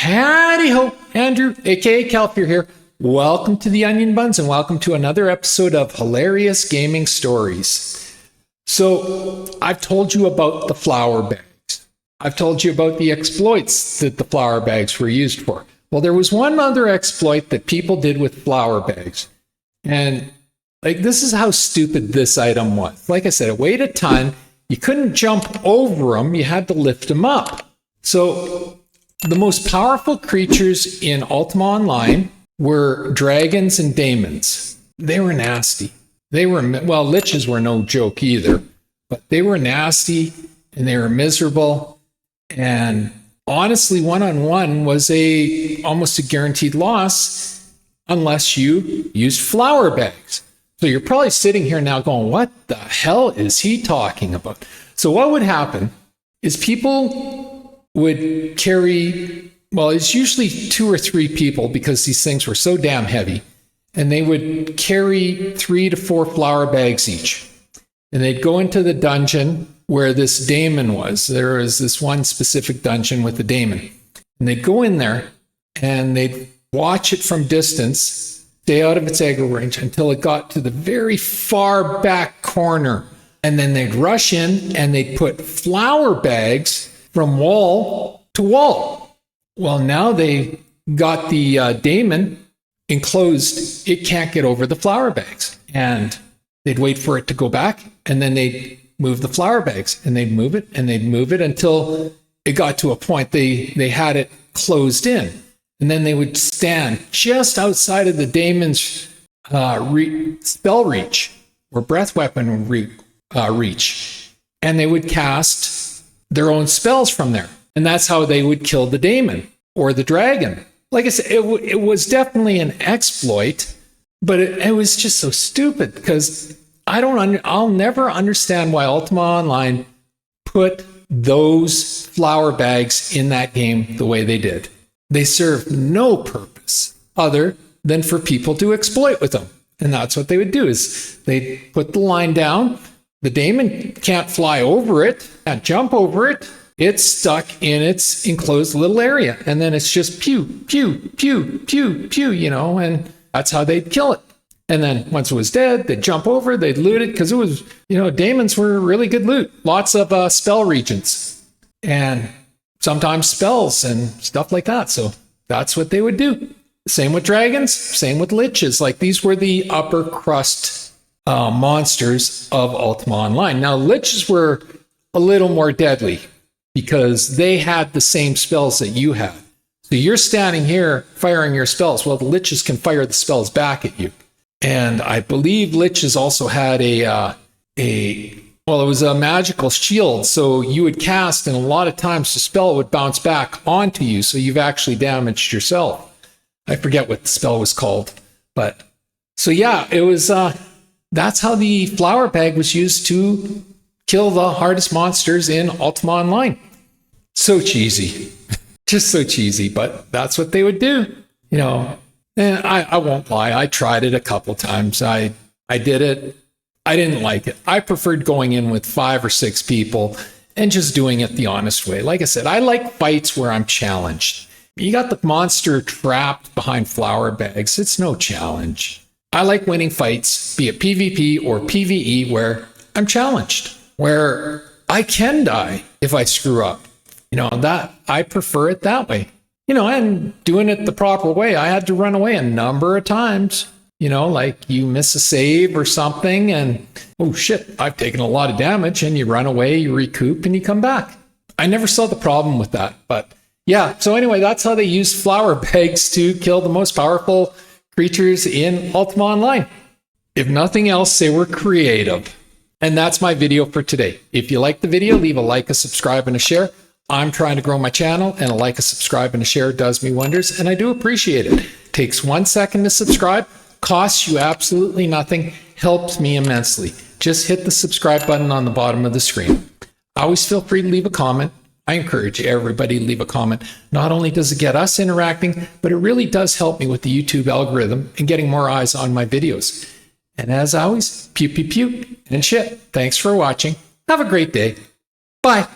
Howdy-ho, Andrew, aka Kelpier here. Welcome to the Onion Buns and welcome to another episode of Hilarious Gaming Stories. So, I've told you about the flour bags. I've told you about the exploits that the flour bags were used for. Well, there was one other exploit that people did with flour bags. And this is how stupid this item was. Like I said, it weighed a ton. You couldn't jump over them. You had to lift them up. So the most powerful creatures in Ultima Online were dragons and daemons. They were nasty. Liches were no joke either, but they were nasty and they were miserable. And honestly, one-on-one was almost a guaranteed loss unless you used flour bags. So you're probably sitting here now going, what the hell is he talking about? So what would happen is people would carry, it's usually 2 or 3 people because these things were so damn heavy. And they would carry 3 to 4 flour bags each. And they'd go into the dungeon where this daemon was. There was this one specific dungeon with the daemon. And they'd go in there and they'd watch it from distance, stay out of its aggro range until it got to the very far back corner. And then they'd rush in and they'd put flour bags from wall to wall. Well, now they got the daemon enclosed. It can't get over the flour bags. And they'd wait for it to go back, and then they'd move the flour bags, and they'd move it, and they'd move it until it got to a point they had it closed in. And then they would stand just outside of the daemon's spell reach, or breath weapon reach. And they would cast their own spells from there. And that's how they would kill the daemon or the dragon. Like I said, it was definitely an exploit, but it was just so stupid because I'll never understand why Ultima Online put those flour bags in that game the way they did. They served no purpose other than for people to exploit with them. And that's what they would do is they'd put the line down. The daemon can't fly over it, can't jump over it. It's stuck in its enclosed little area. And then it's just pew, pew, pew, pew, pew, and that's how they'd kill it. And then once it was dead, they'd jump over, they'd loot it because it was, daemons were really good loot. Lots of spell regents and sometimes spells and stuff like that. So that's what they would do. Same with dragons, same with liches. These were the upper crust monsters of Ultima Online. Now, liches were a little more deadly because they had the same spells that you had. So you're standing here firing your spells. Well, the liches can fire the spells back at you. And I believe liches also had it was a magical shield. So you would cast, and a lot of times the spell would bounce back onto you. So you've actually damaged yourself. I forget what the spell was called. But so yeah, it was, that's how the flour bag was used to kill the hardest monsters in Ultima Online. So cheesy. Just so cheesy, but that's what they would do. And I won't lie, I tried it a couple times. I did it. I didn't like it. I preferred going in with 5 or 6 people and just doing it the honest way. Like I said, I like fights where I'm challenged. You got the monster trapped behind flour bags. It's no challenge. I like winning fights, be it PvP or PvE, where I'm challenged, where I can die if I screw up. That I prefer it that way. And doing it the proper way, I had to run away a number of times. You miss a save or something and, oh shit, I've taken a lot of damage, and you run away, you recoup, and you come back. I never saw the problem with that. But yeah, so anyway, that's how they use flour bags to kill the most powerful creatures in Ultima Online. If nothing else, they were creative. And that's my video for today. If you like the video, leave a like, a subscribe, and a share. I'm trying to grow my channel, and a like, a subscribe, and a share does me wonders, and I do appreciate it. Takes 1 second to subscribe, costs you absolutely nothing, helps me immensely. Just hit the subscribe button on the bottom of the screen. Always feel free to leave a comment. I encourage everybody to leave a comment. Not only does it get us interacting, but it really does help me with the YouTube algorithm and getting more eyes on my videos. And as always, pew, pew, pew, and shit. Thanks for watching. Have a great day. Bye.